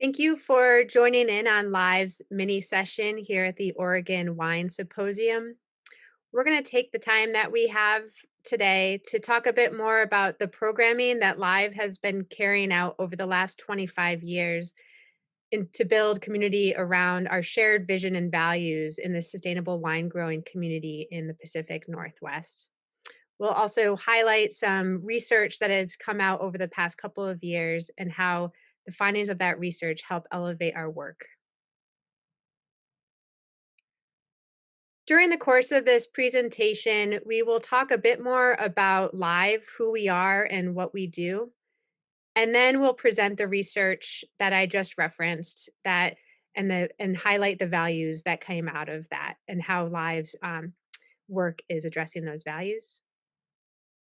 Thank you for joining in on Live's mini session here at the Oregon Wine Symposium. We're going to take the time that we have today to talk a bit more about the programming that Live has been carrying out over the last 25 years to build community around our shared vision and values in the sustainable wine growing community in the Pacific Northwest. We'll also highlight some research that has come out over the past couple of years and how the findings of that research help elevate our work. During the course of this presentation, we will talk a bit more about Live, who we are and what we do. And then we'll present the research that I just referenced and highlight the values that came out of that and how Live's work is addressing those values.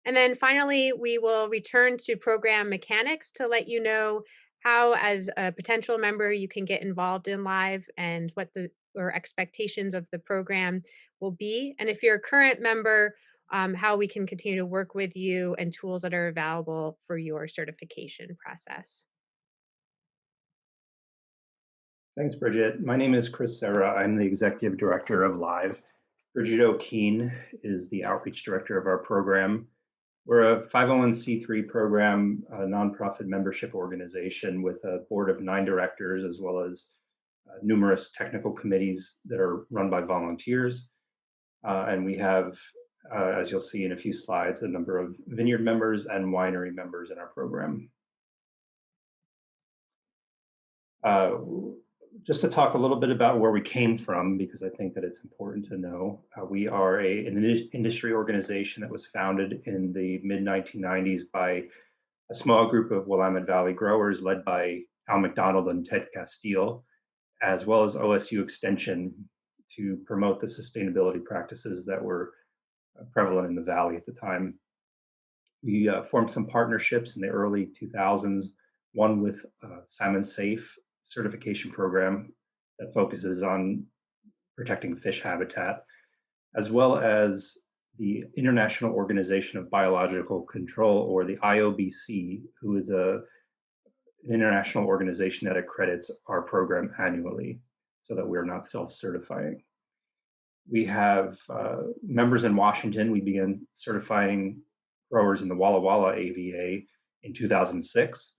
And then finally, we will return to program mechanics to let you know how, as a potential member, you can get involved in Live and what the or expectations of the program will be. And if you're a current member, how we can continue to work with you and tools that are available for your certification process. Thanks, Bridget. My name is Chris Serra. I'm the Executive Director of Live. Bridget O'Keen is the Outreach Director of our program. We're a 501c3 program, a nonprofit membership organization with a board of 9 directors, as well as numerous technical committees that are run by volunteers. And we have, as you'll see in a few slides, a number of vineyard members and winery members in our program. Uh, just to talk a little bit about where we came from, because I think that it's important to know, we are an industry organization that was founded in the mid 1990s by a small group of Willamette Valley growers led by Al McDonald and Ted Castile, as well as OSU Extension, to promote the sustainability practices that were prevalent in the valley at the time. We formed some partnerships in the early 2000s, one with Salmon Safe certification program that focuses on protecting fish habitat, as well as the International Organization of Biological Control, or the IOBC, who is an international organization that accredits our program annually so that we're not self-certifying. We have members in Washington. We began certifying growers in the Walla Walla AVA in 2006.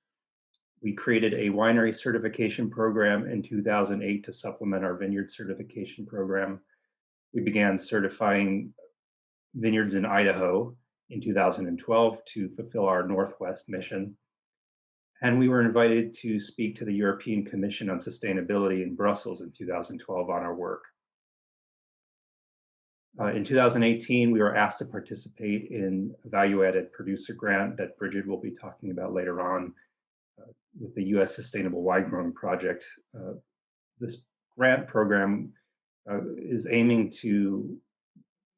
We created a winery certification program in 2008 to supplement our vineyard certification program. We began certifying vineyards in Idaho in 2012 to fulfill our Northwest mission. And we were invited to speak to the European Commission on Sustainability in Brussels in 2012 on our work. In 2018, we were asked to participate in a value-added producer grant that Bridget will be talking about later on with the U.S. Sustainable Wine Growing Project. This grant program is aiming to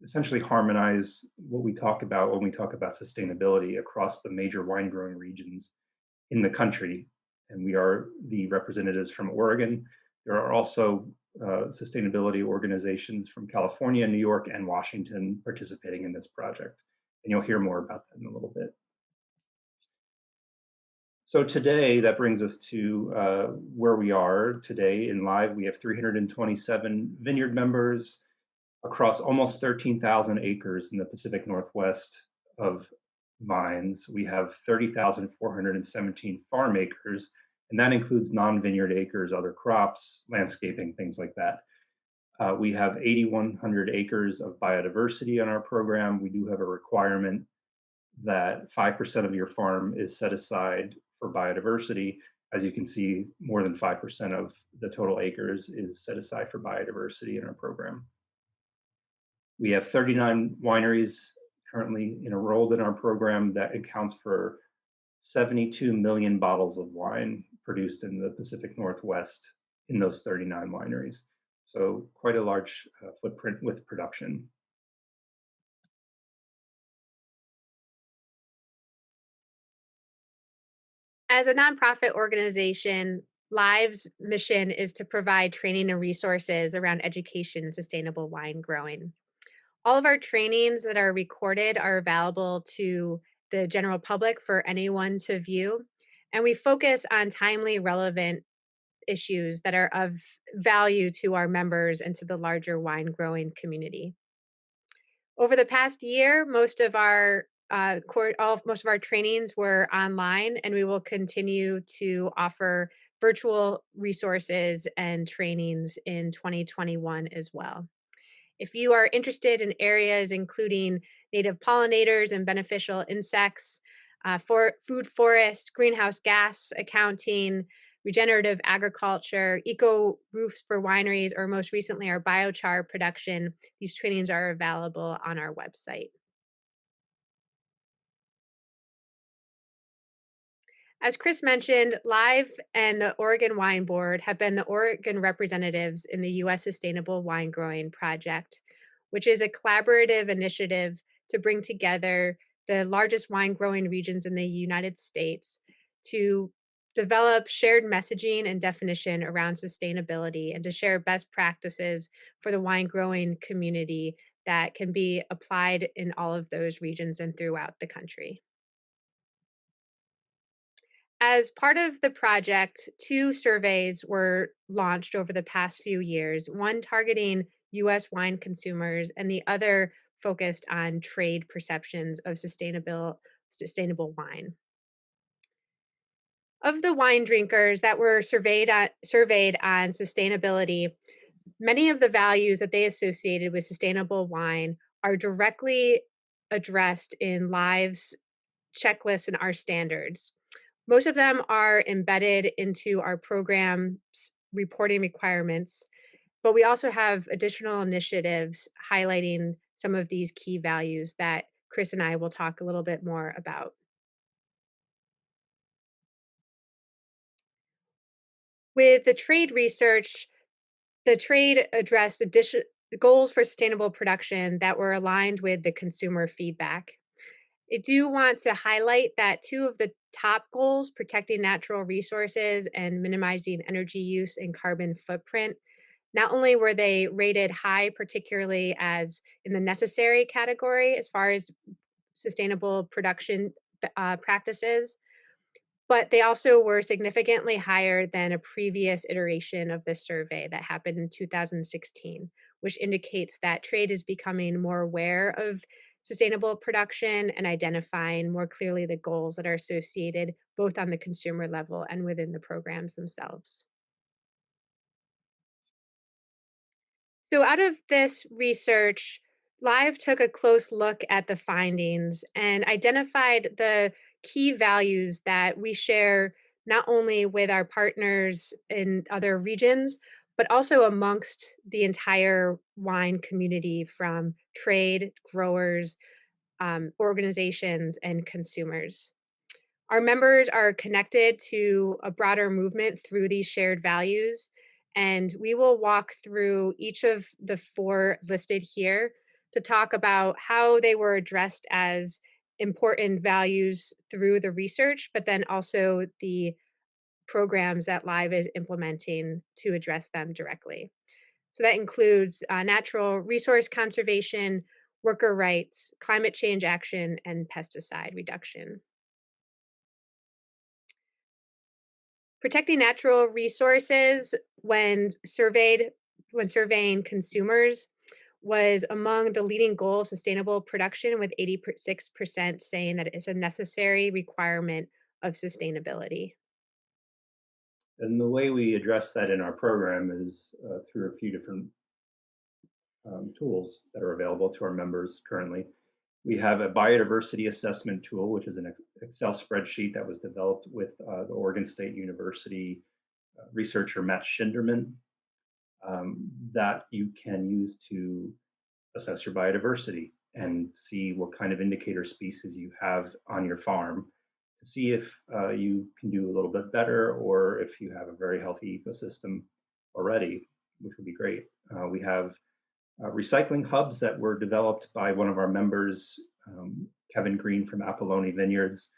essentially harmonize what we talk about when we talk about sustainability across the major wine growing regions in the country. And we are the representatives from Oregon. There are also sustainability organizations from California, New York, and Washington participating in this project. And you'll hear more about that in a little bit. So today, that brings us to where we are today in Live. We have 327 vineyard members across almost 13,000 acres in the Pacific Northwest of vines. We have 30,417 farm acres, and that includes non-vineyard acres, other crops, landscaping, things like that. We have 8,100 acres of biodiversity on our program. We do have a requirement that 5% of your farm is set aside for biodiversity. As you can see, more than 5% of the total acres is set aside for biodiversity in our program. We have 39 wineries currently enrolled in our program that accounts for 72 million bottles of wine produced in the Pacific Northwest in those 39 wineries. So quite a large footprint with production. As a nonprofit organization, Live's mission is to provide training and resources around education and sustainable wine growing. All of our trainings that are recorded are available to the general public for anyone to view. And we focus on timely, relevant issues that are of value to our members and to the larger wine growing community. Over the past year, most of our trainings were online, and we will continue to offer virtual resources and trainings in 2021 as well. If you are interested in areas including native pollinators and beneficial insects, for food forest, greenhouse gas accounting, regenerative agriculture, eco roofs for wineries, or most recently our biochar production, these trainings are available on our website. As Chris mentioned, Live and the Oregon Wine Board have been the Oregon representatives in the U.S. Sustainable Wine Growing Project, which is a collaborative initiative to bring together the largest wine growing regions in the United States to develop shared messaging and definition around sustainability and to share best practices for the wine growing community that can be applied in all of those regions and throughout the country. As part of the project, two surveys were launched over the past few years, one targeting US wine consumers and the other focused on trade perceptions of sustainable wine. Of the wine drinkers that were surveyed on sustainability, many of the values that they associated with sustainable wine are directly addressed in Live's checklist and our standards. Most of them are embedded into our program's reporting requirements, but we also have additional initiatives highlighting some of these key values that Chris and I will talk a little bit more about. With the trade research, the trade addressed goals for sustainable production that were aligned with the consumer feedback. I do want to highlight that two of the top goals, protecting natural resources and minimizing energy use and carbon footprint, not only were they rated high, particularly as in the necessary category as far as sustainable production practices, but they also were significantly higher than a previous iteration of this survey that happened in 2016, which indicates that trade is becoming more aware of sustainable production and identifying more clearly the goals that are associated both on the consumer level and within the programs themselves. So, out of this research, Live took a close look at the findings and identified the key values that we share not only with our partners in other regions, but also amongst the entire wine community from trade, growers, organizations, and consumers. Our members are connected to a broader movement through these shared values, and we will walk through each of the four listed here to talk about how they were addressed as important values through the research, but then also the programs that Live is implementing to address them directly. So that includes natural resource conservation, worker rights, climate change action, and pesticide reduction. Protecting natural resources when surveying consumers was among the leading goals of sustainable production, with 86% saying that it's a necessary requirement of sustainability. And the way we address that in our program is through a few different tools that are available to our members currently. We have a biodiversity assessment tool, which is an Excel spreadsheet that was developed with the Oregon State University researcher Matt Schinderman, that you can use to assess your biodiversity and see what kind of indicator species you have on your farm to see if you can do a little bit better or if you have a very healthy ecosystem already, which would be great. We have recycling hubs that were developed by one of our members, Kevin Green from Apolloni Vineyards,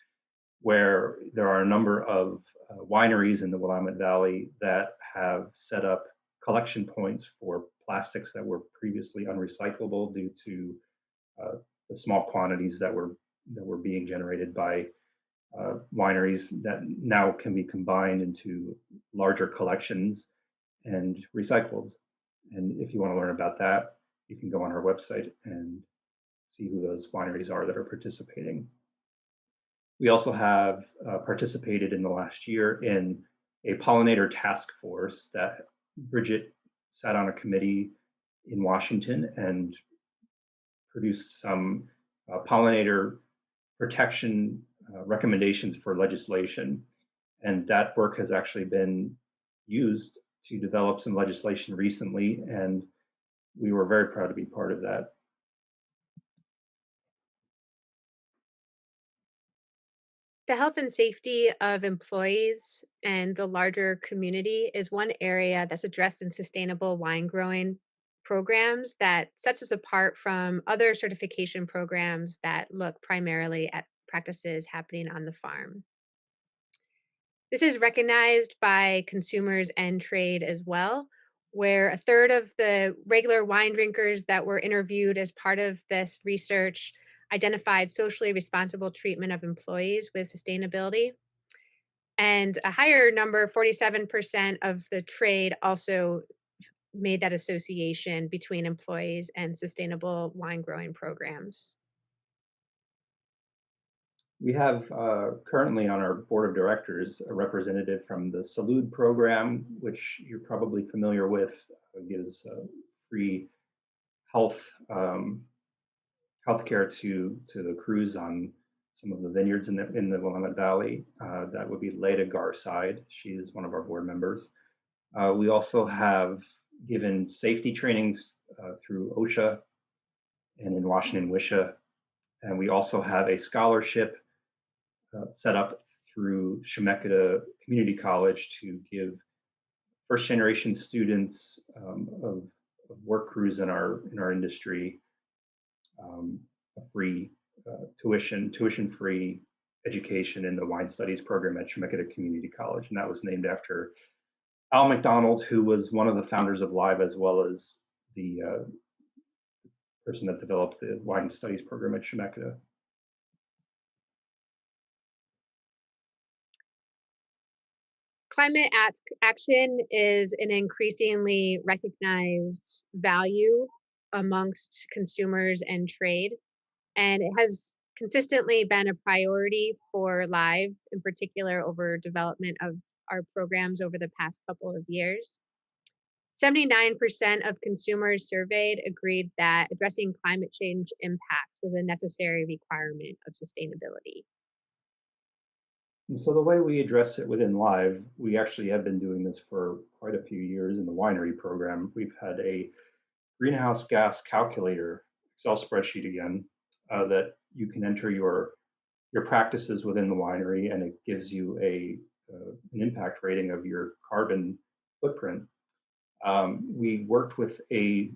where there are a number of wineries in the Willamette Valley that have set up collection points for plastics that were previously unrecyclable due to the small quantities that were being generated by wineries that now can be combined into larger collections and recycled. And if you want to learn about that, you can go on our website and see who those wineries are that are participating. We also have participated in the last year in a pollinator task force that Bridget sat on a committee in Washington and produced some pollinator protection recommendations for legislation. And that work has actually been used to develop some legislation recently, and we were very proud to be part of that. The health and safety of employees and the larger community is one area that's addressed in sustainable wine growing programs that sets us apart from other certification programs that look primarily at practices happening on the farm. This is recognized by consumers and trade as well, where a third of the regular wine drinkers that were interviewed as part of this research identified socially responsible treatment of employees with sustainability. And a higher number, 47% of the trade, also made that association between employees and sustainable wine growing programs. We have currently on our board of directors a representative from the Salud program, which you're probably familiar with. Gives free health healthcare to the crews on some of the vineyards in the Willamette Valley. That would be Leda Garside. She is one of our board members. We also have given safety trainings through OSHA and in Washington WISHA, and we also have a scholarship set up through Chemeketa Community College to give first generation students of work crews in our industry a free tuition free education in the wine studies program at Chemeketa Community College, and that was named after Al McDonald, who was one of the founders of Live, as well as the person that developed the wine studies program at Chemeketa. Action is an increasingly recognized value amongst consumers and trade, and it has consistently been a priority for Live, in particular, over development of our programs over the past couple of years. 79% of consumers surveyed agreed that addressing climate change impacts was a necessary requirement of sustainability. And so the way we address it within Live, we actually have been doing this for quite a few years in the winery program. We've had a greenhouse gas calculator Excel spreadsheet again that you can enter your practices within the winery, and it gives you an impact rating of your carbon footprint. We worked with a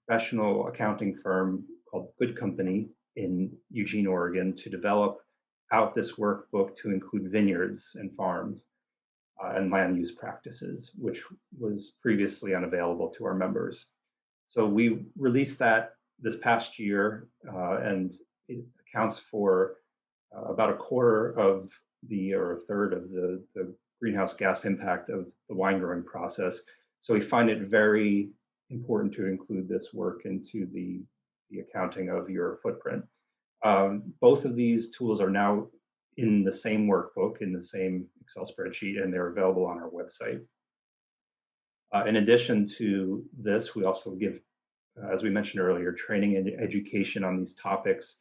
professional accounting firm called Good Company in Eugene, Oregon, to develop out this workbook to include vineyards and farms and land use practices, which was previously unavailable to our members. So we released that this past year, and it accounts for about a quarter of or a third of the greenhouse gas impact of the wine growing process. So we find it very important to include this work into the accounting of your footprint. Both of these tools are now in the same workbook, in the same Excel spreadsheet, and they're available on our website. In addition to this, we also give, as we mentioned earlier, training and education on these topics,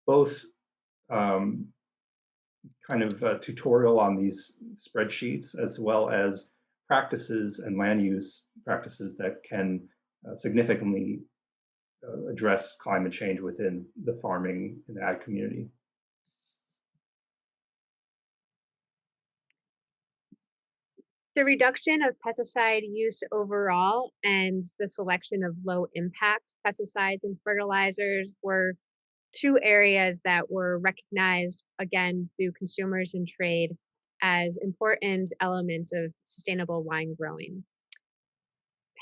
both kind of tutorial on these spreadsheets, as well as practices and land use practices that can significantly address climate change within the farming and ag community. The reduction of pesticide use overall and the selection of low impact pesticides and fertilizers were two areas that were recognized again through consumers and trade as important elements of sustainable wine growing.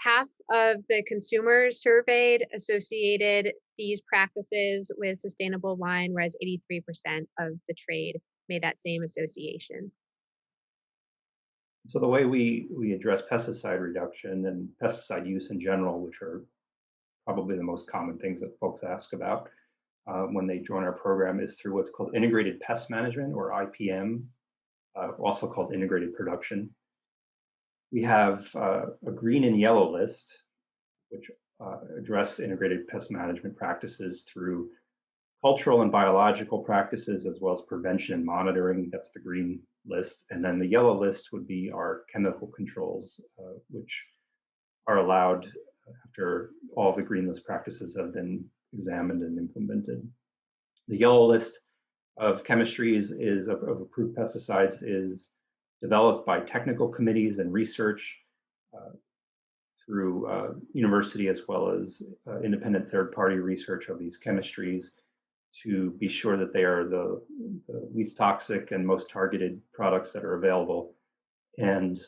Half of the consumers surveyed associated these practices with sustainable wine, whereas 83% of the trade made that same association. So the way we address pesticide reduction and pesticide use in general, which are probably the most common things that folks ask about when they join our program, is through what's called integrated pest management, or IPM, also called integrated production. We have a green and yellow list, which address integrated pest management practices through cultural and biological practices, as well as prevention and monitoring. That's the green list. And then the yellow list would be our chemical controls, which are allowed after all the green list practices have been examined and implemented. The yellow list of chemistries of approved pesticides is developed by technical committees and research uh, through university, as well as independent third-party research of these chemistries, to be sure that they are the least toxic and most targeted products that are available. And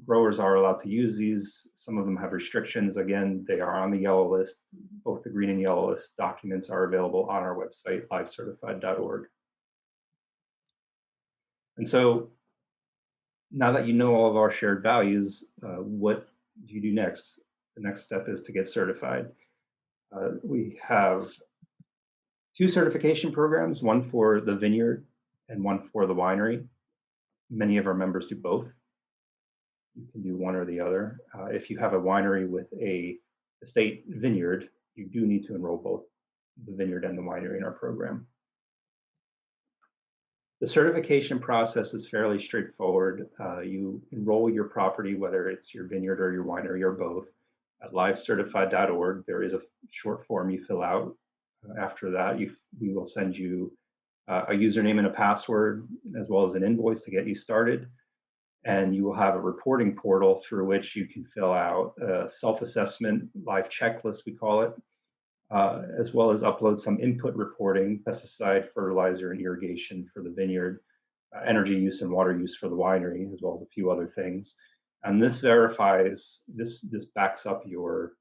growers are allowed to use these. Some of them have restrictions. Again, they are on the yellow list. Both the green and yellow list documents are available on our website, livecertified.org. And so now that you know all of our shared values, what do you do next? The next step is to get certified. We have two certification programs, one for the vineyard and one for the winery. Many of our members do both. You can do one or the other. If you have a winery with a estate vineyard, you do need to enroll both the vineyard and the winery in our program. The certification process is fairly straightforward. You enroll your property, whether it's your vineyard or your winery or both, at livecertified.org. There is a short form you fill out. After that, we will send you a username and a password, as well as an invoice to get you started. And you will have a reporting portal through which you can fill out a self-assessment, life checklist, we call it, as well as upload some input reporting, pesticide, fertilizer, and irrigation for the vineyard, energy use and water use for the winery, as well as a few other things. And this verifies, this backs up your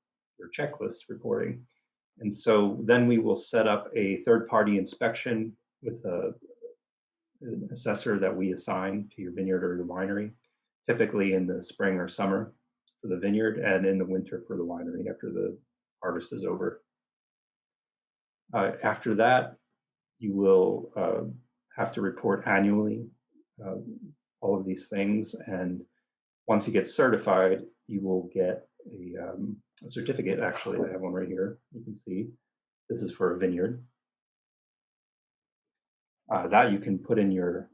checklist reporting. And so then we will set up a third-party inspection with an assessor that we assign to your vineyard or your winery, typically in the spring or summer for the vineyard, and in the winter for the winery after the harvest is over. After that, you will have to report annually uh, all of these things. And once you get certified, you will get a certificate. Actually, I have one right here. You can see this is for a vineyard. That you can put in your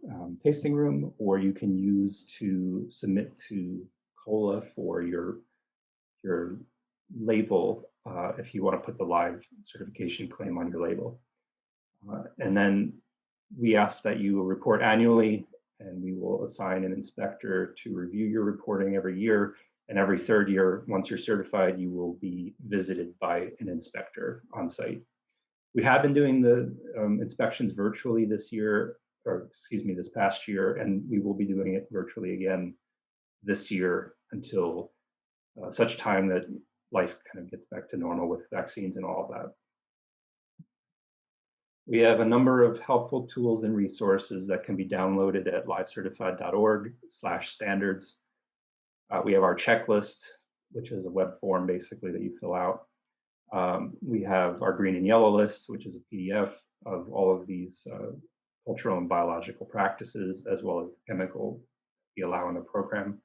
tasting room, or you can use to submit to COLA for your label, if you want to put the live certification claim on your label. And then we ask that you report annually, and we will assign an inspector to review your reporting every year. And every third year, once you're certified, you will be visited by an inspector on site. We have been doing the inspections virtually this year, or excuse me, this past year, and we will be doing it virtually again this year until such time that life kind of gets back to normal with vaccines and all of that. We have a number of helpful tools and resources that can be downloaded at livecertified.org/standards. We have our checklist, which is a web form basically that you fill out. We have our green and yellow list, which is a PDF of all of these cultural and biological practices, as well as the chemical we allow in the program.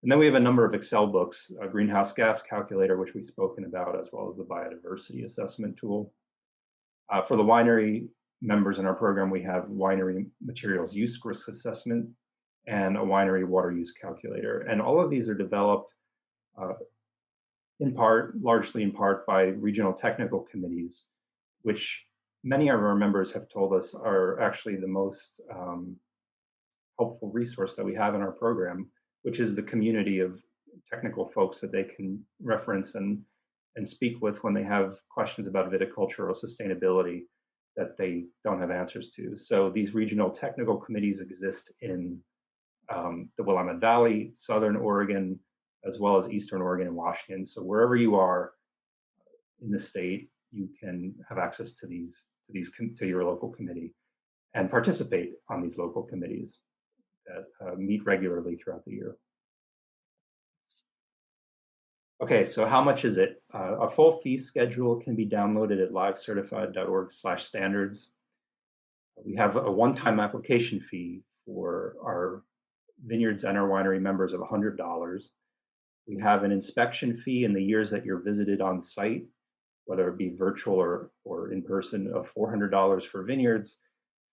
And then we have a number of Excel books, a greenhouse gas calculator, which we've spoken about, as well as the biodiversity assessment tool. For the winery members in our program, we have winery materials use risk assessment and a winery water use calculator. And all of these are developed in part, largely in part, by regional technical committees, which many of our members have told us are actually the most helpful resource that we have in our program, which is the community of technical folks that they can reference and speak with when they have questions about viticulture or sustainability that they don't have answers to. So these regional technical committees exist in the Willamette Valley, Southern Oregon, as well as Eastern Oregon and Washington. So wherever you are in the state, you can have access to these to your local committee. and participate on these local committees that meet regularly throughout the year. Okay, so how much is it? A full fee schedule can be downloaded at livecertified.org/standards. We have a one-time application fee for our vineyards and our winery members of $100. We have an inspection fee in the years that you're visited on site, whether it be virtual or in person, of $400 for vineyards,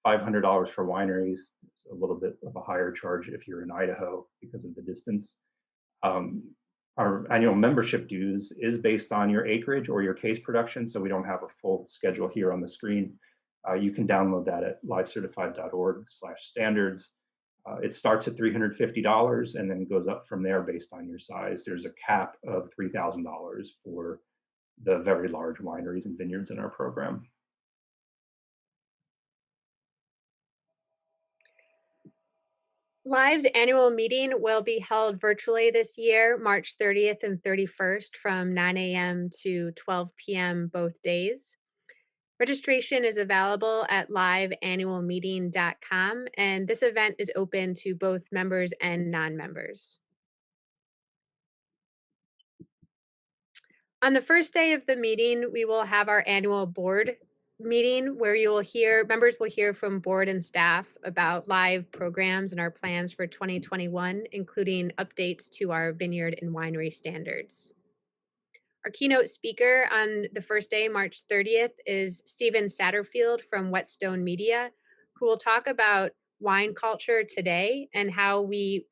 $500 for wineries. It's a little bit of a higher charge if you're in Idaho because of the distance. Um, our annual membership dues is based on your acreage or your case production, so we don't have a full schedule here on the screen. You can download that at livecertified.org/standards. It starts at $350 and then goes up from there based on your size. There's a cap of $3,000 for the very large wineries and vineyards in our program. Live's annual meeting will be held virtually this year, March 30th and 31st from 9 a.m. to 12 p.m. both days. Registration is available at liveannualmeeting.com, and this event is open to both members and non-members. On the first day of the meeting, we will have our annual board meeting where members will hear from board and staff about live programs and our plans for 2021, including updates to our vineyard and winery standards. Our keynote speaker on the first day, March 30th, is Stephen Satterfield from Whetstone Media, who will talk about wine culture today and how we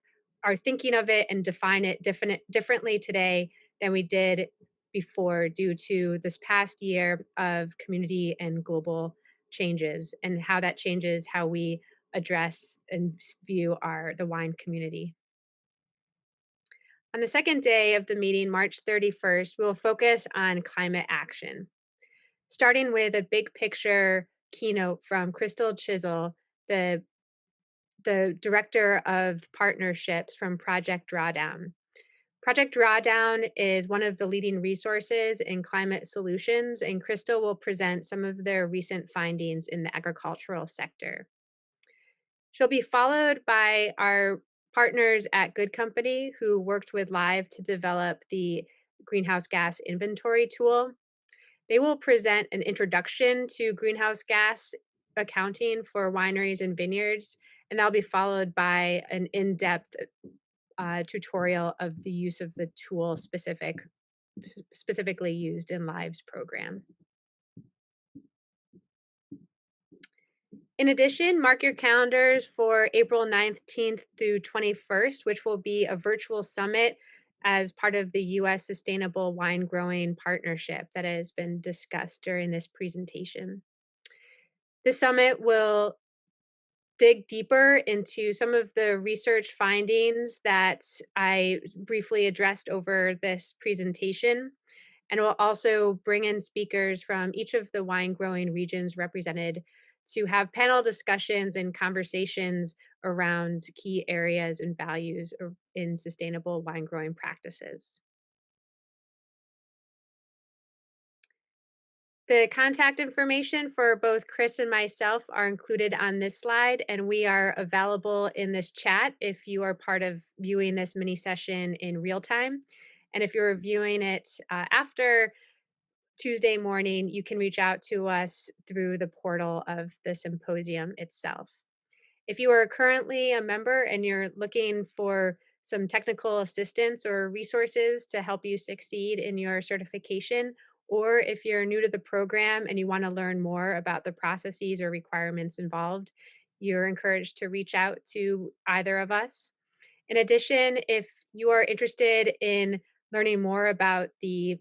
are thinking of it and define it differently today than we did before due to this past year of community and global changes and how that changes how we address and view the wine community. On the second day of the meeting, March 31st, we will focus on climate action, starting with a big picture keynote from Crystal Chisel, the director of partnerships from Project Drawdown. Project Drawdown is one of the leading resources in climate solutions, and Crystal will present some of their recent findings in the agricultural sector. She'll be followed by our partners at Good Company who worked with Live to develop the greenhouse gas inventory tool. They will present an introduction to greenhouse gas accounting for wineries and vineyards, and that'll be followed by an in-depth tutorial of the use of the tool specifically used in Live's program. In addition, mark your calendars for April 19th through 21st, which will be a virtual summit as part of the U.S. Sustainable Wine Growing Partnership that has been discussed during this presentation. The summit will dig deeper into some of the research findings that I briefly addressed over this presentation, and will also bring in speakers from each of the wine growing regions represented to have panel discussions and conversations around key areas and values in sustainable wine growing practices. The contact information for both Chris and myself are included on this slide, and we are available in this chat if you are part of viewing this mini session in real time. And if you're viewing it after Tuesday morning, you can reach out to us through the portal of the symposium itself. If you are currently a member and you're looking for some technical assistance or resources to help you succeed in your certification, or if you're new to the program and you want to learn more about the processes or requirements involved, you're encouraged to reach out to either of us. In addition, if you are interested in learning more about the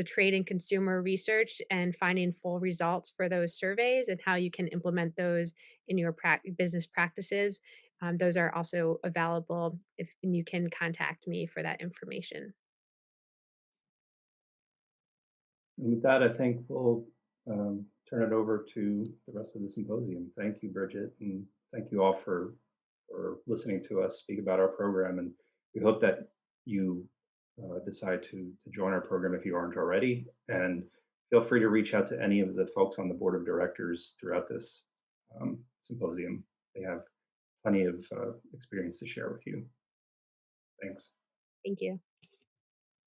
trade and consumer research and finding full results for those surveys and how you can implement those in your business practices, those are also available and you can contact me for that information. And with that, I think we'll turn it over to the rest of the symposium. Thank you, Bridget, and thank you all for listening to us speak about our program. And we hope that you decide to join our program if you aren't already. And feel free to reach out to any of the folks on the board of directors throughout this symposium. They have plenty of experience to share with you. Thanks. Thank you.